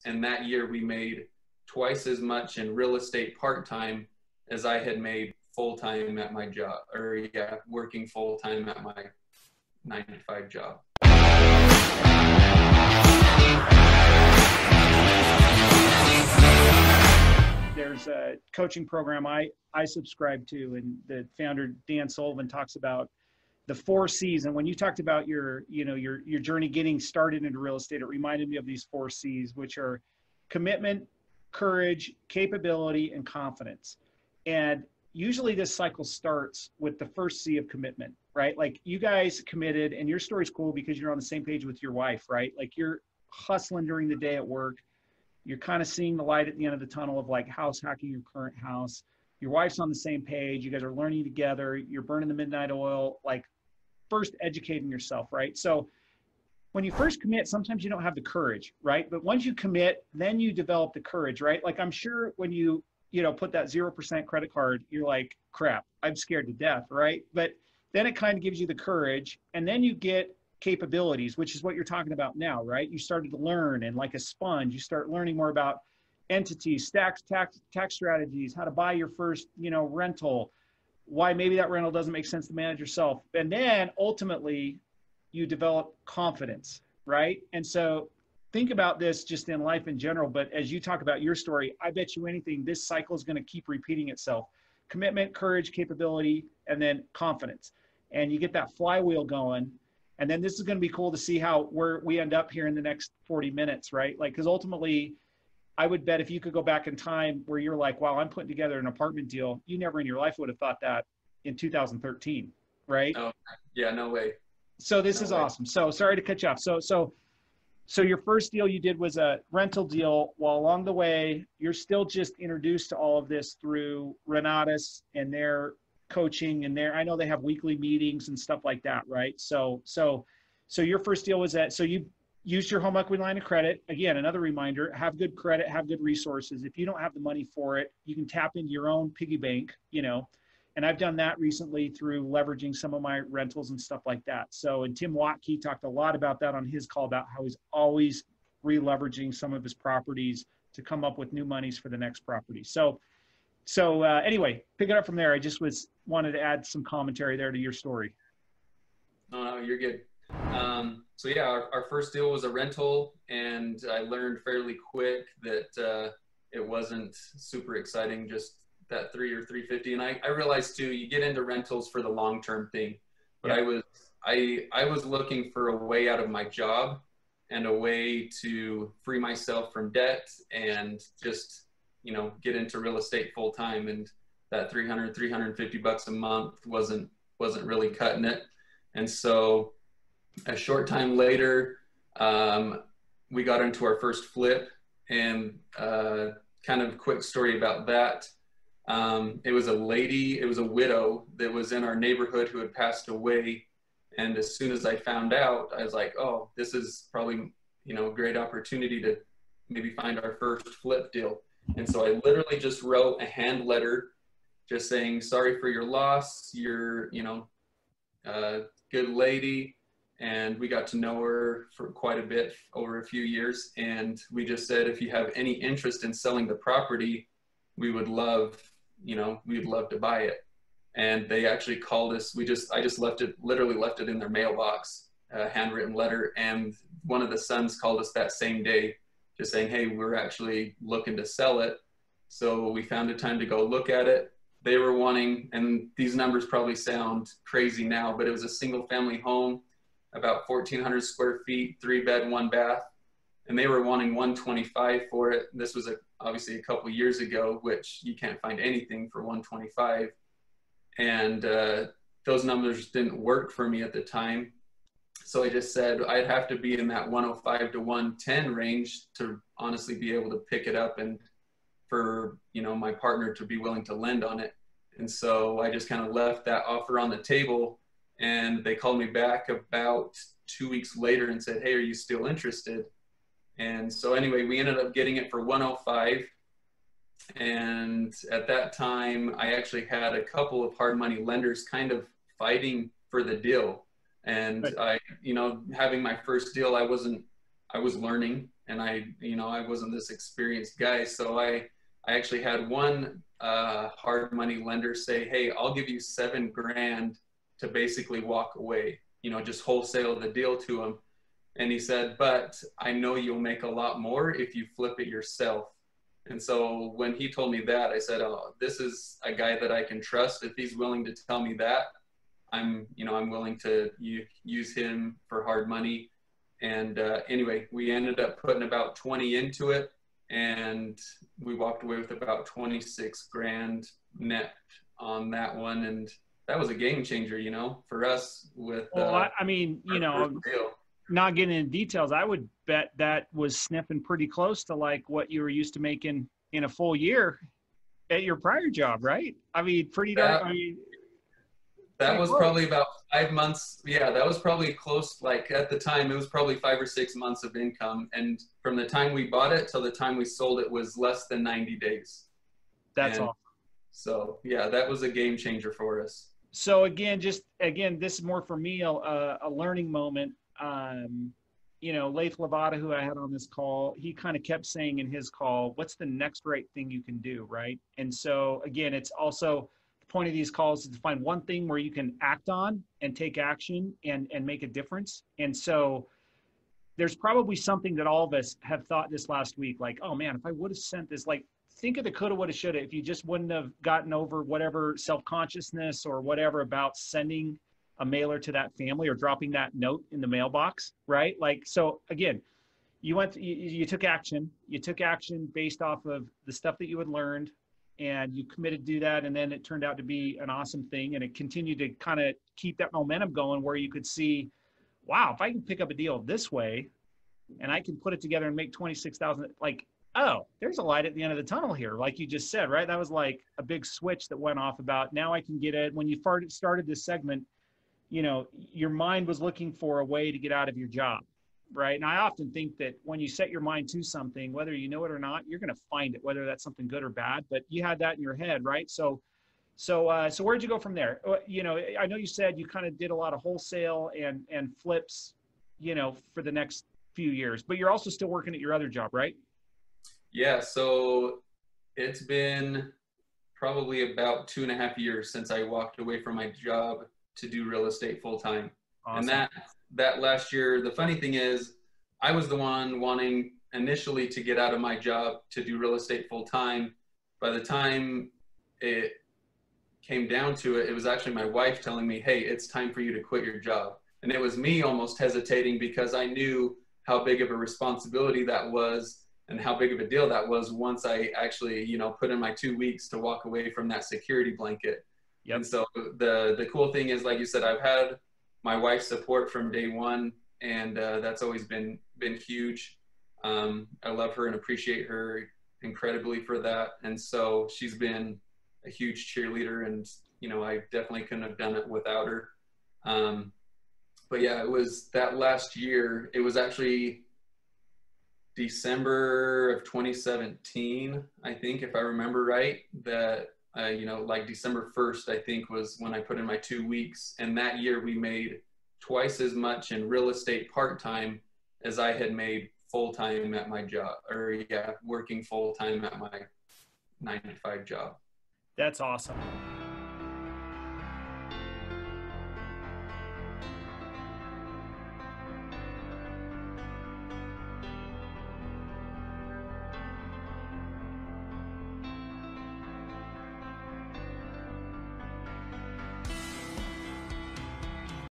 And that year we made twice as much in real estate part-time as I had made full-time at my job, or yeah, working full-time at my 9-to-5 job. There's a coaching program I subscribe to, and the founder, Dan Sullivan, talks about the 4 C's. And when you talked about your journey getting started into real estate, it reminded me of these 4 C's, which are commitment, courage, capability, and confidence. And usually this cycle starts with the first C of commitment, right? Like, you guys committed, and your story's cool because you're on the same page with your wife, right? Like, you're hustling during the day at work. You're kind of seeing the light at the end of the tunnel of like house hacking your current house. Your wife's on the same page. You guys are learning together. You're burning the midnight oil, like first educating yourself, right? So when you first commit, sometimes you don't have the courage, right? But once you commit, then you develop the courage, right? Like, I'm sure when you put that 0% credit card, you're like, crap, I'm scared to death, right? But then it kind of gives you the courage, and then you get capabilities, which is what you're talking about now, right? You started to learn, and like a sponge, you start learning more about entities, tax strategies, how to buy your first, rental, why maybe that rental doesn't make sense to manage yourself. And then ultimately you develop confidence, right? And so think about this just in life in general, but as you talk about your story, I bet you anything, this cycle is going to keep repeating itself. Commitment, courage, capability, and then confidence. And you get that flywheel going. And then this is going to be cool to see where we end up here in the next 40 minutes, right? Like, because ultimately, I would bet if you could go back in time where you're like, wow, I'm putting together an apartment deal, you never in your life would have thought that in 2013, right? Oh, yeah, no way. So this is awesome. So sorry to cut you off. So your first deal you did was a rental deal, while along the way, you're still just introduced to all of this through Renatus and their coaching, and I know they have weekly meetings and stuff like that, right? So your first deal was so you used your home equity line of credit. Again, another reminder, have good credit, have good resources. If you don't have the money for it, you can tap into your own piggy bank, and I've done that recently through leveraging some of my rentals and stuff like that. So, and Tim Watke talked a lot about that on his call, about how he's always re-leveraging some of his properties to come up with new monies for the next property. So anyway, pick it up from there. I just wanted to add some commentary there to your story. No, you're good. So yeah, our first deal was a rental, and I learned fairly quick that it wasn't super exciting, just that 3 or 350. And I realized too, you get into rentals for the long-term thing, but yeah. I was looking for a way out of my job and a way to free myself from debt and just get into real estate full time, and that $350 a month wasn't really cutting it. And so a short time later, we got into our first flip, and kind of quick story about that. It was a widow that was in our neighborhood who had passed away. And as soon as I found out, I was like, oh, this is probably, a great opportunity to maybe find our first flip deal. And so I literally just wrote a hand letter just saying, sorry for your loss. You're, a good lady. And we got to know her for quite a bit over a few years. And we just said, if you have any interest in selling the property, we would love, we'd love to buy it. And they actually called us. I just literally left it in their mailbox, a handwritten letter. And one of the sons called us that same day, just saying, hey, we're actually looking to sell it. So we found a time to go look at it. They were wanting, and these numbers probably sound crazy now, but it was a single family home, about 1,400 square feet, 3-bed, 1-bath. And they were wanting $125 for it. This was obviously a couple years ago, which you can't find anything for $125. And those numbers didn't work for me at the time. So I just said I'd have to be in that 105 to 110 range to honestly be able to pick it up, and for my partner to be willing to lend on it. And so I just kind of left that offer on the table, and they called me back about 2 weeks later and said, hey, are you still interested? And so anyway, we ended up getting it for 105. And at that time, I actually had a couple of hard money lenders kind of fighting for the deal. And I, having my first deal, I was learning, and I wasn't this experienced guy. So I actually had one hard money lender say, hey, I'll give you $7,000 to basically walk away, just wholesale the deal to him. And he said, but I know you'll make a lot more if you flip it yourself. And so when he told me that, I said, oh, this is a guy that I can trust. If he's willing to tell me that, I'm willing to use him for hard money. And anyway, we ended up putting about 20 into it, and we walked away with about 26 grand net on that one. And that was a game changer, for us with, well, I mean, not getting into details, I would bet that was sniffing pretty close to like what you were used to making in a full year at your prior job, right? I mean, pretty darn, that was probably about 5 months. Yeah, that was probably close. Like at the time, it was probably 5 or 6 months of income. And from the time we bought it till the time we sold it was less than 90 days. That's awesome. So yeah, that was a game changer for us. So again, this is more for me, a learning moment. Leif Lavada, who I had on this call, he kind of kept saying in his call, what's the next right thing you can do, right? And so again, it's also the point of these calls is to find one thing where you can act on and take action and make a difference. And so there's probably something that all of us have thought this last week, like, oh man, if I would have sent this, like, think of the coulda, woulda, shoulda, if you just wouldn't have gotten over whatever self-consciousness or whatever about sending a mailer to that family or dropping that note in the mailbox, right? Like, so again, you took action based off of the stuff that you had learned, and you committed to do that. And then it turned out to be an awesome thing. And it continued to kind of keep that momentum going where you could see, wow, if I can pick up a deal this way and I can put it together and make 26,000, like, oh, there's a light at the end of the tunnel here. Like you just said, right? That was like a big switch that went off about now I can get it. When you started this segment, your mind was looking for a way to get out of your job, right? And I often think that when you set your mind to something, whether you know it or not, you're going to find it, whether that's something good or bad, but you had that in your head, right? So where'd you go from there? I know you said you kind of did a lot of wholesale and flips, for the next few years, but you're also still working at your other job, right? Yeah. So it's been probably about 2.5 years since I walked away from my job to do real estate full time. Awesome. And that last year, the funny thing is I was the one wanting initially to get out of my job to do real estate full time. By the time it came down to it, it was actually my wife telling me, hey, it's time for you to quit your job. And it was me almost hesitating because I knew how big of a responsibility that was and how big of a deal that was once I actually, put in my 2 weeks to walk away from that security blanket. Yep. And so the cool thing is, like you said, I've had my wife's support from day one, and that's always been huge. I love her and appreciate her incredibly for that. And so she's been a huge cheerleader, and, I definitely couldn't have done it without her. But yeah, it was that last year. It was actually December of 2017, I think, if I remember right, that like December 1st, I think, was when I put in my 2 weeks. And that year we made twice as much in real estate part-time as I had made full-time at my job, working full-time at my 9 to 5 job. That's awesome.